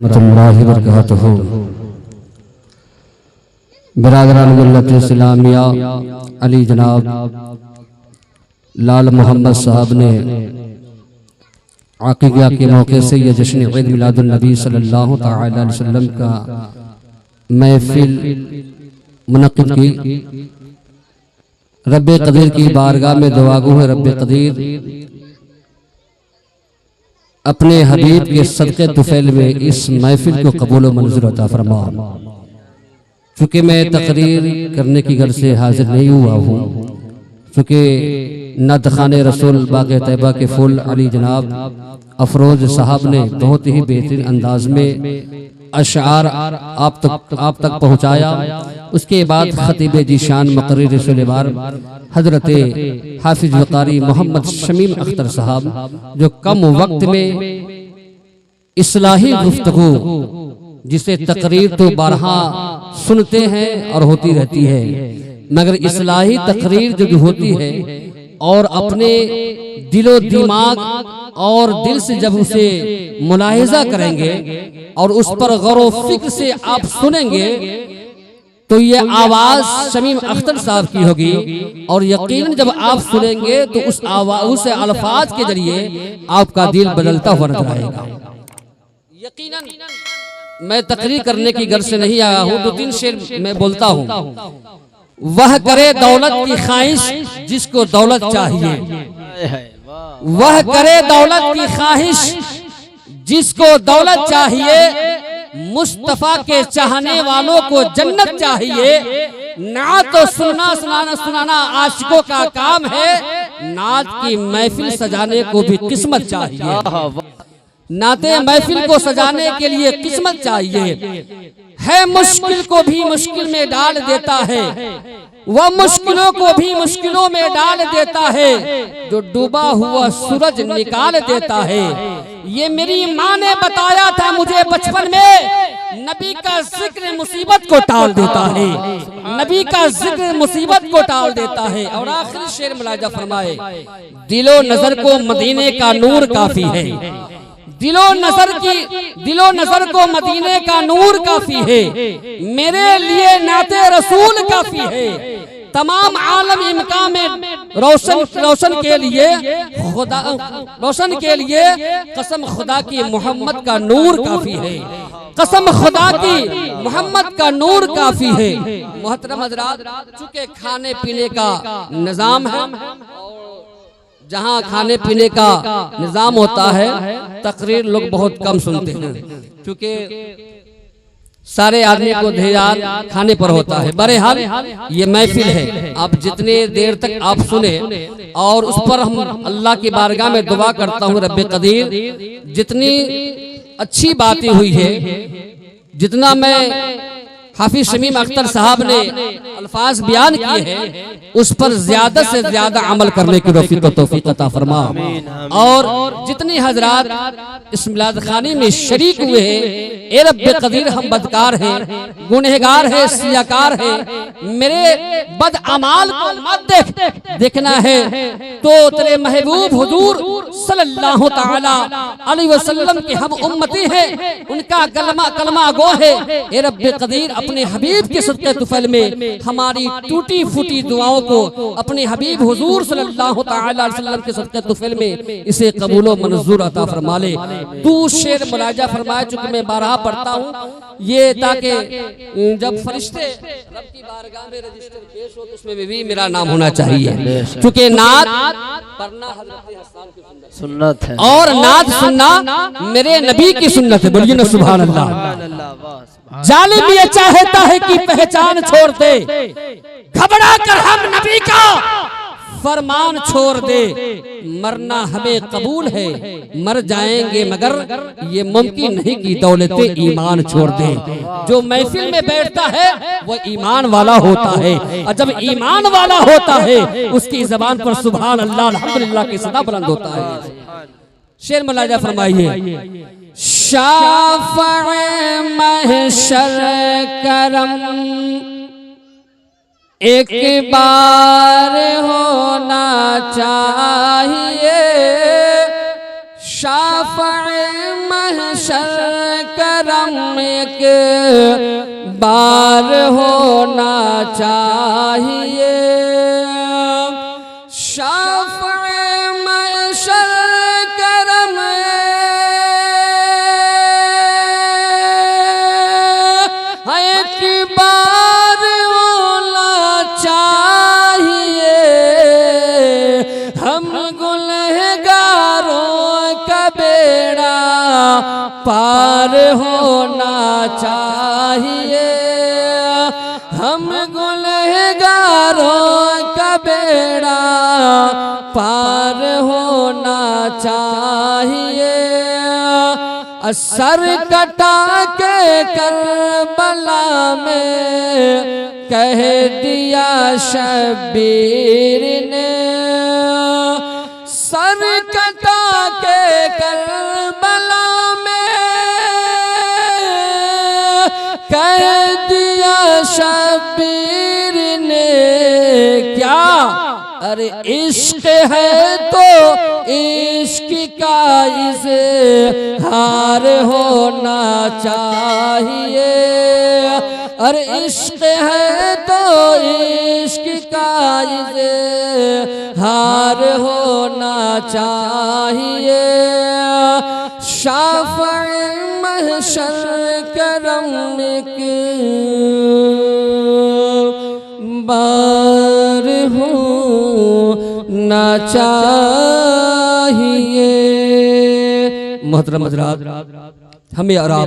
रहमतुल्लाहि व बरकातुहू। बिरादरान मिल्लत इस्लामिया अली जनाब लाल मोहम्मद साहब ने अक़ीक़ा के मौके से यह जश्न ईद मिलादुन नबी सल्लल्लाहु तआला अलैहि वसल्लम का महफिल मुनक़्क़िद की। रब्बे क़दीर की बारगाह में दुआ गो है, रब्बे क़दीर अपने हबीब के सदक़े तुफ़ैल में इस महफिल को कबूल व मंजूर अता फरमा। चूँकि मैं तकरीर करने की घर से हाजिर नहीं हुआ हूँ, चूँकि नत खाने रसूल बाग़ तैयबा के फूल अली जनाब अफरोज साहब ने बहुत ही बेहतरीन अंदाज में अशार आप तक पहुँचाया। उसके बाद खतीब जीशान मुक़र्रिर सुलेबार हजरत हाफिज वक़ारी मोहम्मद शमीम अख्तर साहब, जो कम वक्त में इस्लाही गुफ्तगू, जिसे तकरीर तो बारहा सुनते हैं और होती रहती है, मगर इस्लाही तकरीर जो होती है और अपने दिलो दिमाग और दिल से जब उसे मुलाहिजा करेंगे और उस पर गौर फिक्र से आप सुनेंगे तो ये आवाज शमीम अख्तर साहब की होगी। और यकीनन जब आप सुनेंगे तो उस आवाज, उस अल्फाज के जरिए आपका दिल बदलता हुआ नजर आएगा। यकीनन मैं तकरीर करने की घर से नहीं आया हूँ, 2-3 शेर मैं बोलता हूँ। वह करे दौलत की ख्वाहिश जिसको दौलत चाहिए, वह करे दौलत की ख्वाहिश जिसको दौलत चाहिए, मुस्तफा के चाहने वालों को जन्नत चाहिए। नात तो सुनाना आशिकों का काम है, नात की महफिल सजाने को भी किस्मत चाहिए। नाते महफिल को सजाने के लिए किस्मत चाहिए। है मुश्किल को भी मुश्किल में डाल देता है, वह मुश्किलों को भी मुश्किलों में डाल देता है, जो डूबा हुआ सूरज निकाल देता है। ये मेरी माँ ने बताया था मुझे बचपन में, नबी का जिक्र मुसीबत को टाल देता है, नबी का जिक्र मुसीबत को टाल देता है। और आखिरी शेर मुलाजा फरमाए, दिलो नजर को मदीने का नूर काफी है, दिलो नजर को मदीने का नूर काफी है, मेरे लिए नाते रसूल काफी है। तमाम आलम इनका में रोशन के लिए कसम खुदा की मोहम्मद का नूर काफी है, कसम खुदा की मोहम्मद का नूर काफी है। मोहतरम हज़रात, चूँकि खाने पीने का निज़ाम है, जहाँ खाने पीने का निज़ाम होता है तकरीर लोग बहुत कम सुनते हैं, क्योंकि सारे आदमी को ध्यान खाने पर होता है। बहरहाल ये महफिल है, आप जितने देर तक आप सुने और उस पर हम अल्लाह की बारगाह में दुआ करता हूँ, रब्बे क़दीर जितनी अच्छी बातें हुई है, जितना मैं हाफिज शमीम अख्तर साहब ने अल्फाज बयान किए हैं, उस पर ज्यादा से ज्यादा अमल करने की तौफीक अता फरमा। और जितने हजरात इस मिलाद खानी में शरीक हुए हैं, ए रब्बे क़दीर हम बदकार हैं, गुनहगार हैं, सियाकार हैं, मेरे बद अमाल को मत देखना है तो तेरे महबूब हुजूर सल्लल्लाहु तआला अलैहि वसल्लम के हम उम्मती हैं, उनका कलमा गो है। ए रब्बे क़दीर अपने हबीब के सदक़े तुफ़ैल में हमारी टूटी फूटी दुआओं को अपने हबीब हुजूर सल्लल्लाहु तआला अलैहि वसल्लम के सदक़े तुफ़ैल में इसे कबूल व मंजूर अता फरमा ले। तू शेर मुलाजा फरमाए, चूँकि मैं बारहा पढ़ता हूँ ये, ताकि जब फरिश्ते रब की बारगाह में रजिस्टर पेश हो तो उसमें भी मेरा नाम होना चाहिए, क्योंकि नात पढ़ना हज़रत हसन की सुन्नत है और नात सुनना मेरे नबी की सुन्नत है। बोलिए ना सुभान अल्लाह। जालिम ये चाहता है कि पहचान छोड़ दे, घबरा कर हम नबी का फरमान छोड़ दे। मरना हमें कबूल है, मर जाएंगे मगर ये मुमकिन नहीं कि दौलते ईमान छोड़ दे। जो महफिल में बैठता है वो ईमान वाला होता है, और जब ईमान वाला होता है उसकी ज़बान पर सुभान अल्लाह अल्हम्दुलिल्लाह की सदा बुलंद होता है। शेर मुलाजा फरमाइए, शाफ़े महशर करम एक बार होना चाहिए, शाफ़े महशर करम के बार होना चाहिए। शाफ़े महशर करम एक बार होना चाहिए। हम गुनहगारों का बेड़ा पार होना चाहिए। हम गुनहगारों का बेड़ा पार होना चाहिए। सर कटा के करबला में कह दिया शब्बीर ने। सर कटा के करबला में कह दिया शब्बीर ने। क्या? अरे इश्क है तो इश्क का इज़हार होना चाहिए। अरे इश्क है तो इश्क का इज़हार होना चाहिए। शाफ़े महशर करम के बार होना चाहिए। मोहतरम हज़रात, हमें और आप